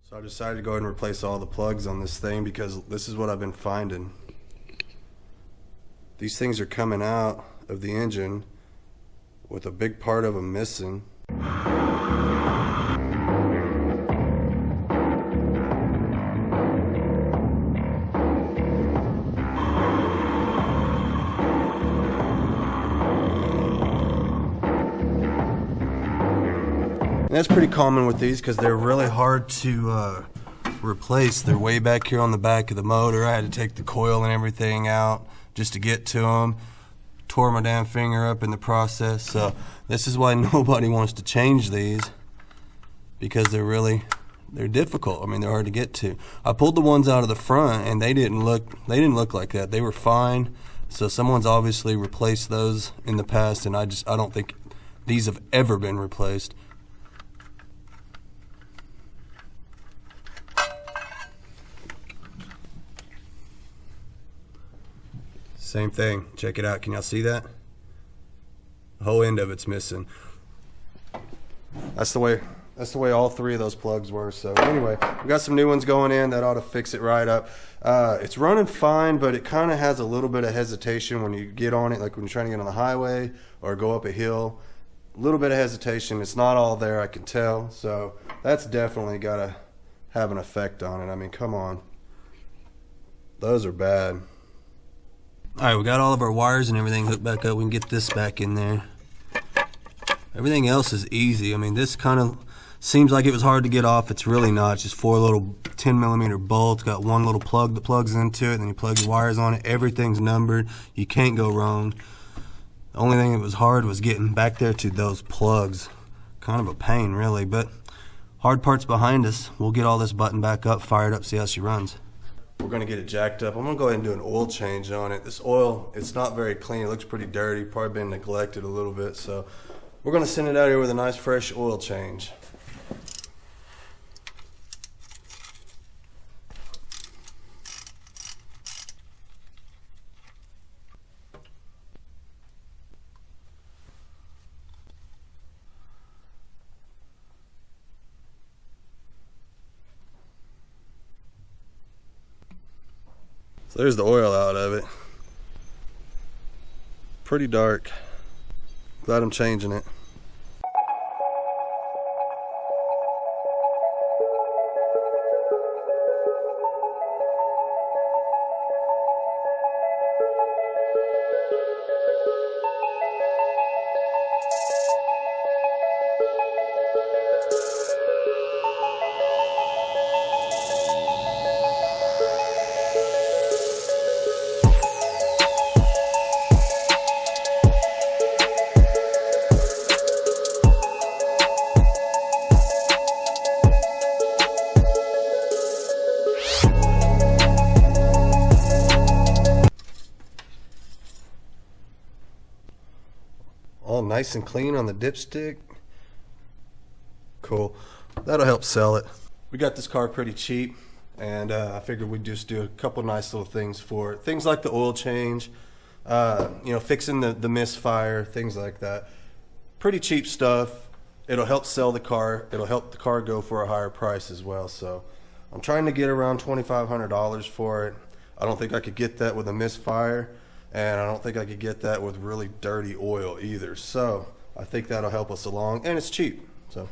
So I decided to go ahead and replace all the plugs on this thing because this is what I've been finding. These things are coming out of the engine with a big part of them missing. And that's pretty common with these because they're really hard to replace. They're way back here on the back of the motor. I had to take the coil and everything out just to get to them. Tore my damn finger up in the process. So this is why nobody wants to change these, because they're difficult. I mean, they're hard to get to. I pulled the ones out of the front and they didn't look like that. They were fine. So someone's obviously replaced those in the past, and I don't think these have ever been replaced. Same thing. Check it out. Can y'all see that? The whole end of it's missing. That's the way all three of those plugs were. So anyway, we got some new ones going in that ought to fix it right up. It's running fine, but it kind of has a little bit of hesitation when you get on it, like when you're trying to get on the highway or go up a hill. A little bit of hesitation. It's not all there, I can tell. So that's definitely got to have an effect on it. I mean, come on. Those are bad. All right, we got all of our wires and everything hooked back up. We can get this back in there. Everything else is easy. I mean, this kind of seems like it was hard to get off. It's really not. It's just 4 little 10mm bolts. Got one little plug that plugs into it, and then you plug your wires on it. Everything's numbered. You can't go wrong. The only thing that was hard was getting back there to those plugs. Kind of a pain, really, but hard part's behind us. We'll get all this button back up, fired up, see how she runs. We're going to get it jacked up. I'm going to go ahead and do an oil change on it. This oil, it's not very clean. It looks pretty dirty. Probably been neglected a little bit. So we're going to send it out here with a nice fresh oil change. So there's the oil out of it. Pretty dark. Glad I'm changing it. All nice and clean on the dipstick. Cool. That'll help sell it. We got this car pretty cheap, and I figured we'd just do a couple nice little things for it. Things like the oil change, fixing the misfire, things like that. Pretty cheap stuff. It'll help sell the car. It'll help the car go for a higher price as well. So I'm trying to get around $2,500 for it. I don't think I could get that with a misfire. And I don't think I could get that with really dirty oil either. So I think that'll help us along, and it's cheap. So,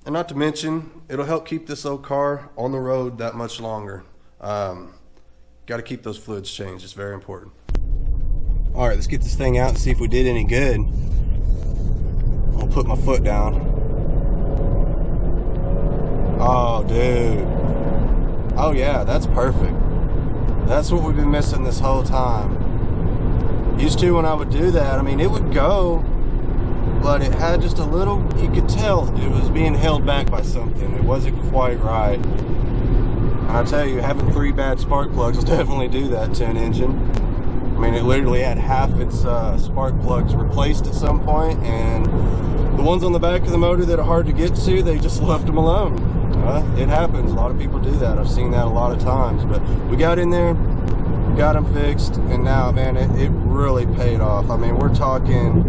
and not to mention, it'll help keep this old car on the road that much longer. Got to keep those fluids changed. It's very important. All right, let's get this thing out and see if we did any good. I'll put my foot down. Oh, dude. Oh yeah, that's perfect. That's what we've been missing this whole time. Used to, when I would do that, I mean, it would go, but it had just a little, you could tell it was being held back by something. It wasn't quite right. And I tell you, having 3 bad spark plugs will definitely do that to an engine. I mean, it literally had half its spark plugs replaced at some point, and the ones on the back of the motor that are hard to get to, they just left them alone. It happens. A lot of people do that. I've seen that a lot of times, but we got in there, got them fixed, and now, man, it really paid off. I mean, we're talking,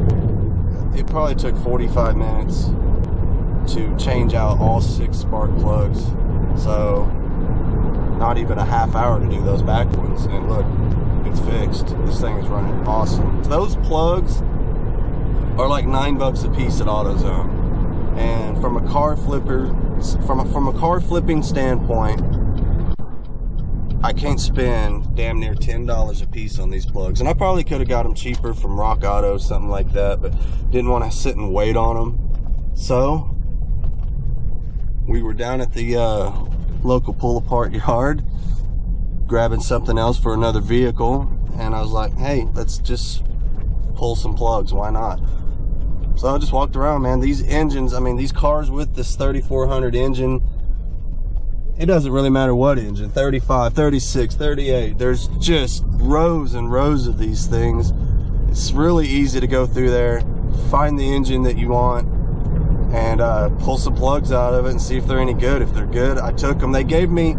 it probably took 45 minutes to change out all 6 spark plugs. So not even a half hour to do those back ones, and look, it's fixed. This thing is running awesome. Those plugs are like $9 a piece at AutoZone, and from a car flipping standpoint, I can't spend damn near $10 a piece on these plugs. And I probably could have got them cheaper from Rock Auto, something like that, but didn't want to sit and wait on them. So we were down at the local pull-apart yard grabbing something else for another vehicle, and I was like, hey, let's just pull some plugs, why not? So I just walked around, man. These engines, I mean, these cars with this 3400 engine, it doesn't really matter what engine, 35, 36, 38, there's just rows and rows of these things. It's really easy to go through there, find the engine that you want, and pull some plugs out of it and see if they're any good. If they're good, I took them. They gave me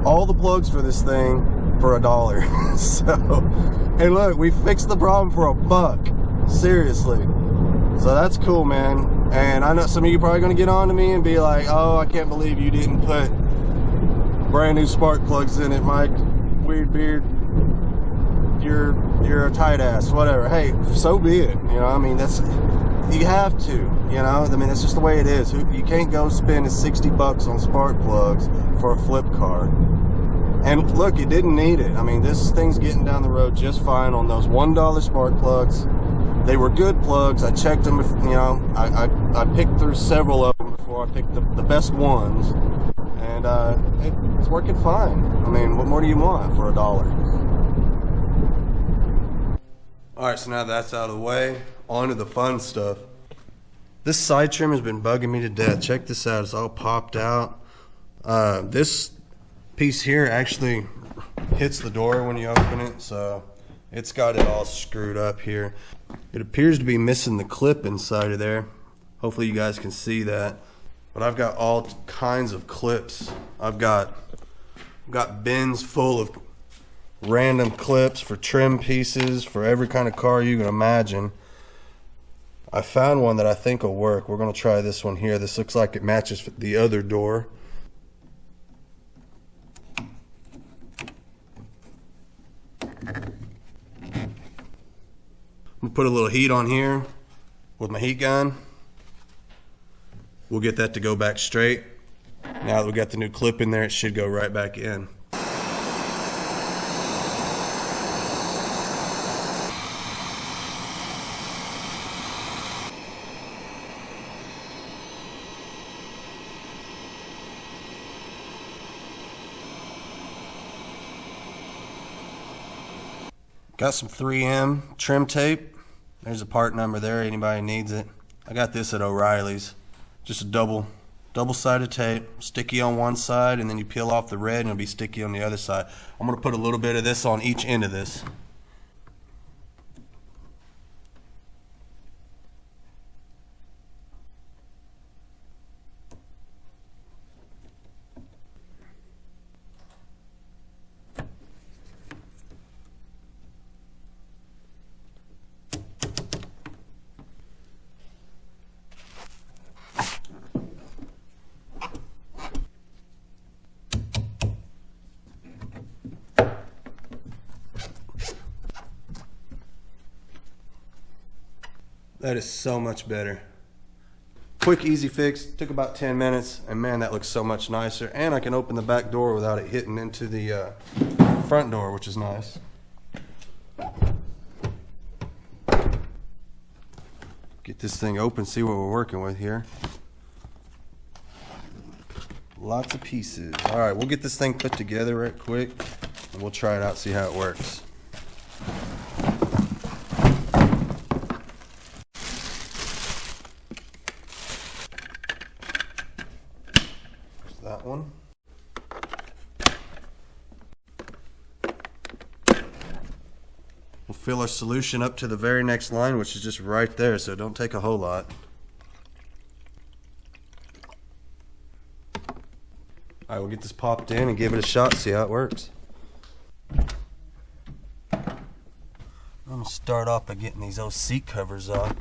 all the plugs for this thing for $1. So, hey look, we fixed the problem for $1. Seriously. So that's cool, man. And I know some of you probably gonna get on to me and be like, oh, I can't believe you didn't put brand new spark plugs in it, Mike. Weird beard. You're a tight ass, whatever. Hey, so be it. You know, I mean, that's, you have to, you know, I mean, that's just the way it is. You can't go spend $60 on spark plugs for a flip car. And look, it didn't need it. I mean, this thing's getting down the road just fine on those $1 spark plugs. They were good plugs. I checked them, you know, I picked through several of them before I picked the best ones. And it's working fine. I mean, what more do you want for $1? All right, so now that's out of the way, on to the fun stuff. This side trim has been bugging me to death. Check this out, it's all popped out. This piece here actually hits the door when you open it, so it's got it all screwed up here. It appears to be missing the clip inside of there. Hopefully you guys can see that. But I've got all kinds of clips. I've got bins full of random clips for trim pieces for every kind of car you can imagine. I found one that I think will work. We're going to try this one here. This looks like it matches the other door. I'm going to put a little heat on here with my heat gun. We'll get that to go back straight. Now that we got the new clip in there, it should go right back in. Got some 3M trim tape. There's a part number there, anybody needs it. I got this at O'Reilly's. Just a double-sided tape, sticky on one side, and then you peel off the red and it'll be sticky on the other side. I'm gonna put a little bit of this on each end of this. That is so much better. Quick, easy fix. Took about 10 minutes, and man, that looks so much nicer. And I can open the back door without it hitting into the front door, which is nice. Get this thing open, see what we're working with here. Lots of pieces. All right, we'll get this thing put together right quick, and we'll try it out, see how it works. That one. We'll fill our solution up to the very next line, which is just right there, so don't take a whole lot. Alright, we'll get this popped in and give it a shot, see how it works. I'm going to start off by getting these old seat covers off.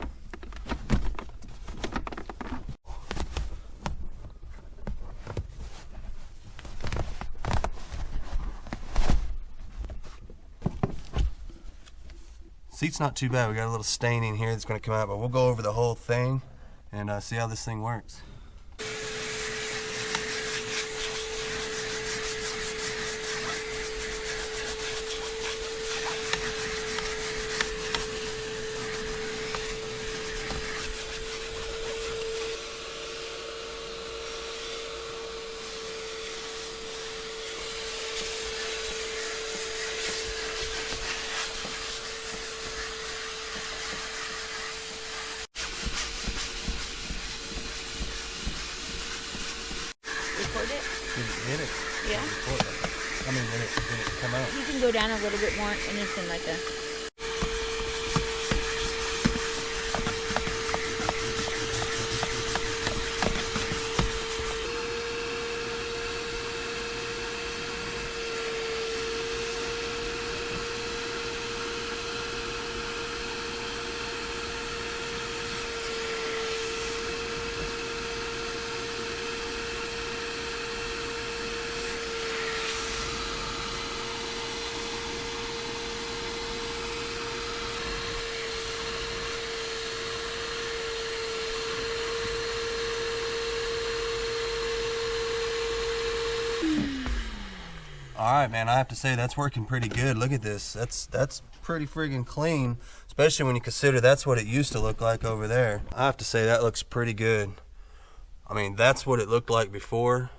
Seat's not too bad. We got a little staining here that's going to come out, but we'll go over the whole thing and see how this thing works. Hit it. Yeah. I mean, did it come out? You can go down a little bit more and it's in like a... All right, man, I have to say that's working pretty good. Look at this. That's pretty friggin' clean, especially when you consider that's what it used to look like over there. I have to say that looks pretty good. I mean, that's what it looked like before,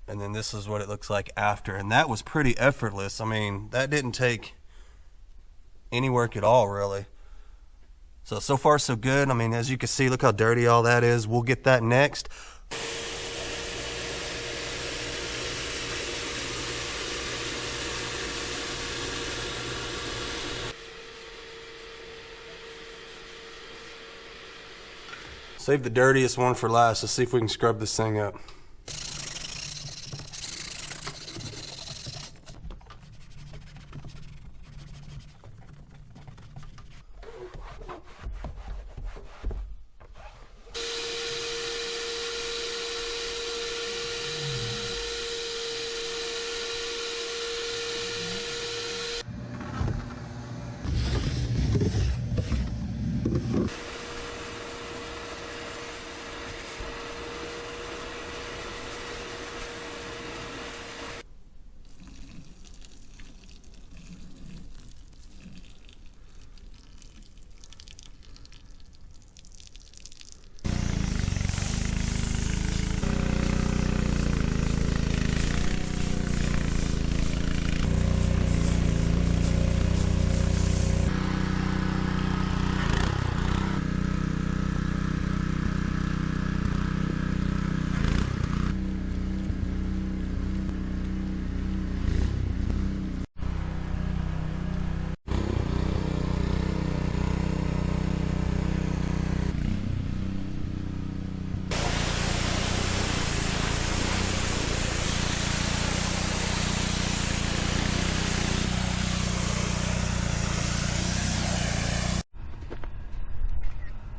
and then this is what it looks like after, and that was pretty effortless. I mean, that didn't take any work at all, really. So far so good. I mean, as you can see, look how dirty all that is. We'll get that next. Save the dirtiest one for last. Let's see if we can scrub this thing up.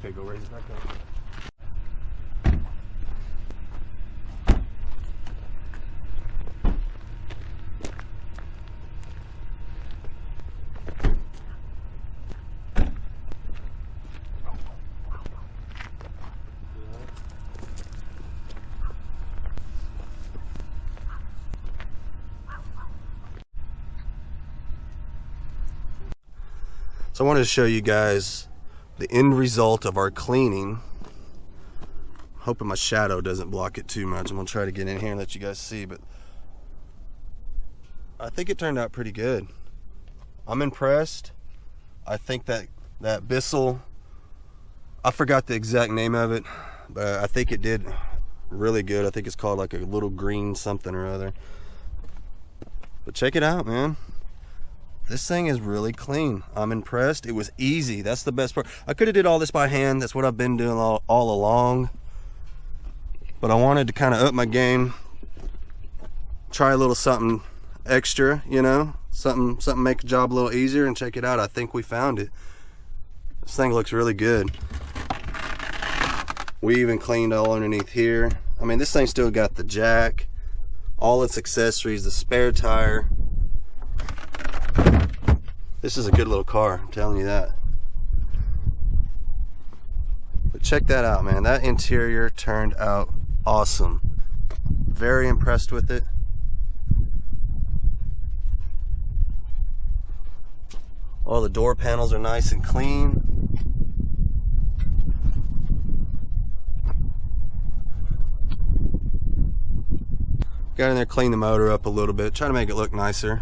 Okay, go raise it back up. So I wanted to show you guys the end result of our cleaning. Hoping my shadow doesn't block it too much. I'm gonna try to get in here and let you guys see, but I think it turned out pretty good. I'm impressed. I think that Bissell, I forgot the exact name of it, but I think it did really good. I think it's called like a little green something or other. But check it out, man. This thing is really clean. I'm impressed. It was easy. That's the best part. I could have did all this by hand. That's what I've been doing all along. But I wanted to kind of up my game. Try a little something extra, you know? Something make the job a little easier, and check it out. I think we found it. This thing looks really good. We even cleaned all underneath here. I mean, this thing still got the jack, all its accessories, the spare tire. This is a good little car, I'm telling you that. But check that out, man. That interior turned out awesome. Very impressed with it. All the door panels are nice and clean. Got in there, cleaned the motor up a little bit, try to make it look nicer.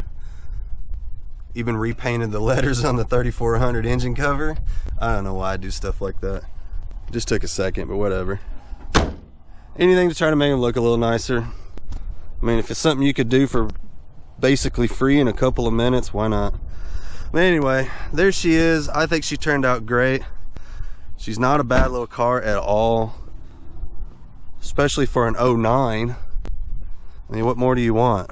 Even repainted the letters on the 3400 engine cover. I don't know why I do stuff like that. Just took a second, but whatever. Anything to try to make it look a little nicer. I mean, if it's something you could do for basically free in a couple of minutes, why not? But anyway, there she is. I think she turned out great. She's not a bad little car at all, especially for an 09. I mean, what more do you want?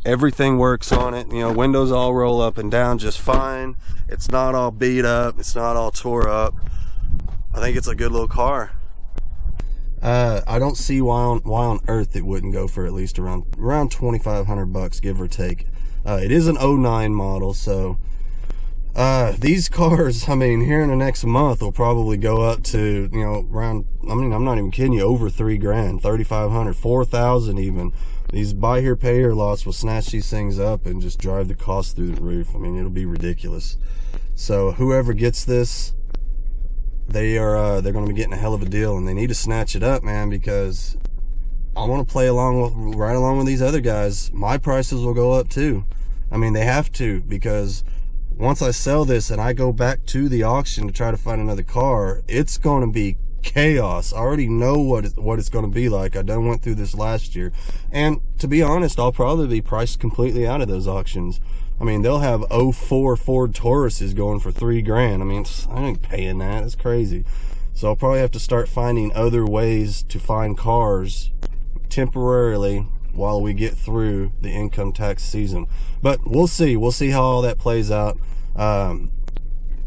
Everything works on it. You know, windows all roll up and down just fine. It's not all beat up. It's not all tore up. I think it's a good little car. I don't see why on earth it wouldn't go for at least around $2,500, give or take. It is an 09 model, so these cars, I mean, here in the next month will probably go up to, you know, around, I mean, I'm not even kidding you, over $3,000, $3,500, $4,000 even. These buy here, pay here lots will snatch these things up and just drive the cost through the roof. I mean, it'll be ridiculous. So whoever gets this, they're going to be getting a hell of a deal, and they need to snatch it up, man, because I want to play right along with these other guys. My prices will go up too. I mean, they have to, because once I sell this and I go back to the auction to try to find another car, it's going to be chaos. I already know what it's going to be like. I done went through this last year, and to be honest, I'll probably be priced completely out of those auctions. I mean, they'll have 04 Ford Tauruses going for $3,000. I mean, I ain't paying that. It's crazy. So I'll probably have to start finding other ways to find cars temporarily while we get through the income tax season. But we'll see. We'll see how all that plays out.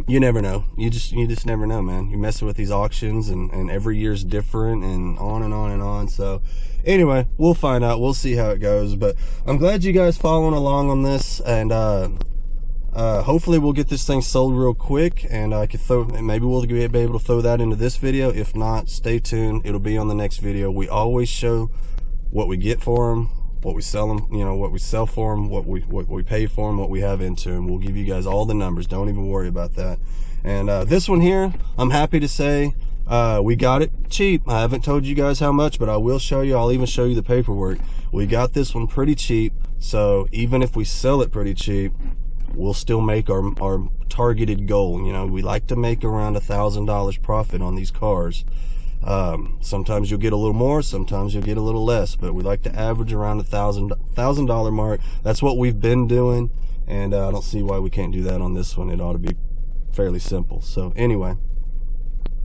You never know. You just never know, man. You're messing with these auctions, and every year's different, and on and on and on. So anyway, we'll find out. We'll see how it goes. But I'm glad you guys following along on this, and hopefully we'll get this thing sold real quick, and I could maybe we'll be able to throw that into this video. If not, stay tuned. It'll be on the next video. We always show what we get for them, what we sell them, you know, what we sell for them, what we pay for them, what we have into them. We'll give you guys all the numbers. Don't even worry about that. And this one here, I'm happy to say we got it cheap. I haven't told you guys how much, but I will show you. I'll even show you the paperwork. We got this one pretty cheap, so even if we sell it pretty cheap, we'll still make our targeted goal. You know, we like to make around $1,000 profit on these cars. Sometimes you'll get a little more, sometimes you'll get a little less, but we like to average around $1,000 mark. That's what we've been doing, and I don't see why we can't do that on this one. It ought to be fairly simple. So anyway,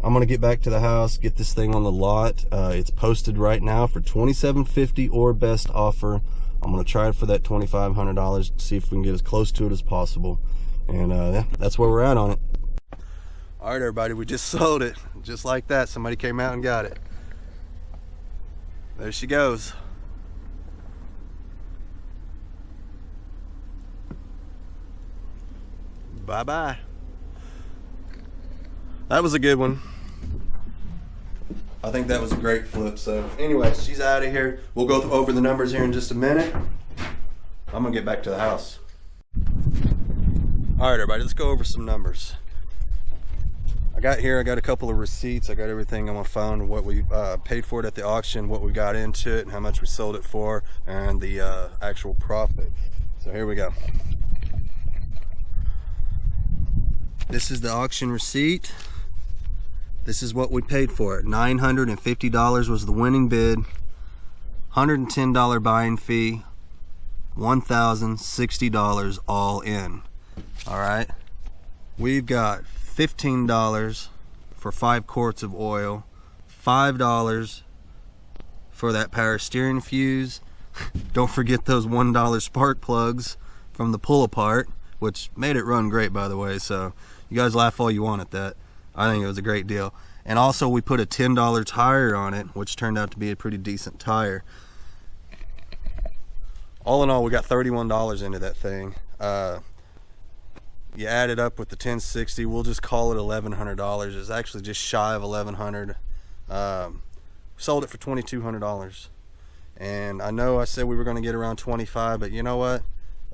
I'm gonna get back to the house, get this thing on the lot. It's posted right now for $2,750 or best offer. I'm gonna try it for that $2,500, see if we can get as close to it as possible, and yeah, that's where we're at on it. All right, everybody, we just sold it. Just like that, somebody came out and got it. There she goes. Bye-bye. That was a good one. I think that was a great flip. So anyway, she's out of here. We'll go over the numbers here in just a minute. I'm gonna get back to the house. All right, everybody, let's go over some numbers. I got a couple of receipts. I got everything on my phone, what we paid for it at the auction, what we got into it, and how much we sold it for, and the actual profit. So here we go. This is the auction receipt. This is what we paid for it. $950 was the winning bid, $110 buying fee, $1,060 all in. All right, we've got $15 for 5 quarts of oil, $5 for that power steering fuse. Don't forget those $1 spark plugs from the pull apart, which made it run great, by the way. So you guys laugh all you want at that. I think it was a great deal. And also we put a $10 tire on it, which turned out to be a pretty decent tire. All in all, we got $31 into that thing. you add it up with the 1060, we'll just call it $1,100. It's actually just shy of $1,100. Sold it for $2,200. And I know I said we were going to get around 25, but you know what?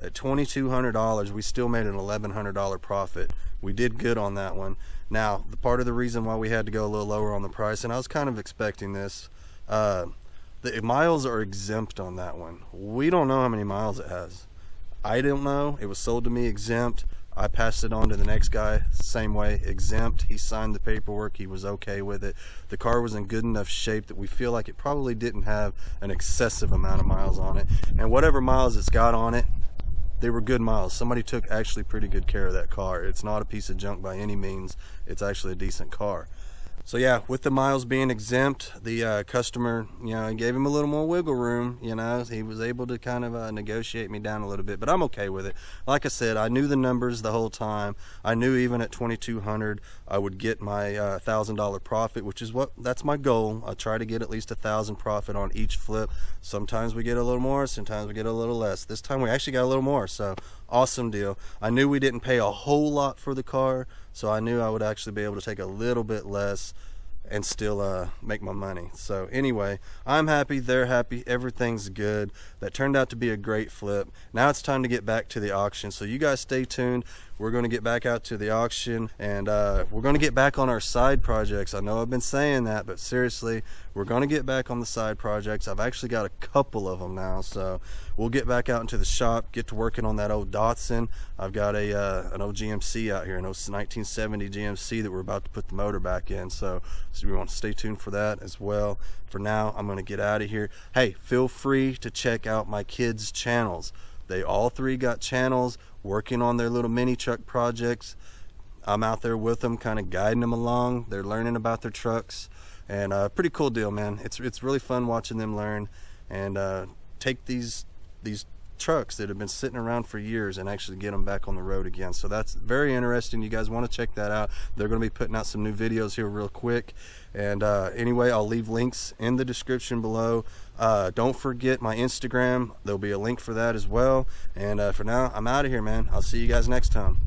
At $2,200, we still made an $1,100 profit. We did good on that one. Now, the part of the reason why we had to go a little lower on the price, and I was kind of expecting this, the miles are exempt on that one. We don't know how many miles it has. I don't know. It was sold to me exempt. I passed it on to the next guy, same way, exempt. He signed the paperwork. He was okay with it. The car was in good enough shape that we feel like it probably didn't have an excessive amount of miles on it. And whatever miles it's got on it, they were good miles. Somebody took actually pretty good care of that car. It's not a piece of junk by any means. It's actually a decent car. So yeah, with the miles being exempt, the customer, you know, gave him a little more wiggle room. You know, he was able to kind of negotiate me down a little bit, but I'm okay with it. Like I said, I knew the numbers the whole time. I knew even at $2,200, I would get my $1,000 profit, which is that's my goal. I try to get at least $1,000 profit on each flip. Sometimes we get a little more, sometimes we get a little less. This time we actually got a little more, so awesome deal. I knew we didn't pay a whole lot for the car, so I knew I would actually be able to take a little bit less and still make my money. So anyway, I'm happy, they're happy, everything's good. That turned out to be a great flip. Now it's time to get back to the auction, so you guys stay tuned. We're going to get back out to the auction, and we're going to get back on our side projects. I know I've been saying that, but seriously, we're going to get back on the side projects. I've actually got a couple of them now, so we'll get back out into the shop, get to working on that old Datsun. I've got an old GMC out here, an old 1970 GMC that we're about to put the motor back in, so we want to stay tuned for that as well. For now, I'm going to get out of here. Hey, feel free to check out my kids' channels. They all three got channels working on their little mini truck projects. I'm out there with them, kind of guiding them along. They're learning about their trucks, and pretty cool deal, man. It's really fun watching them learn and take these trucks that have been sitting around for years and actually get them back on the road again. So that's very interesting. You guys want to check that out. They're going to be putting out some new videos here real quick. And anyway, I'll leave links in the description below. Don't forget my Instagram. There'll be a link for that as well. And for now, I'm out of here, man. I'll see you guys next time.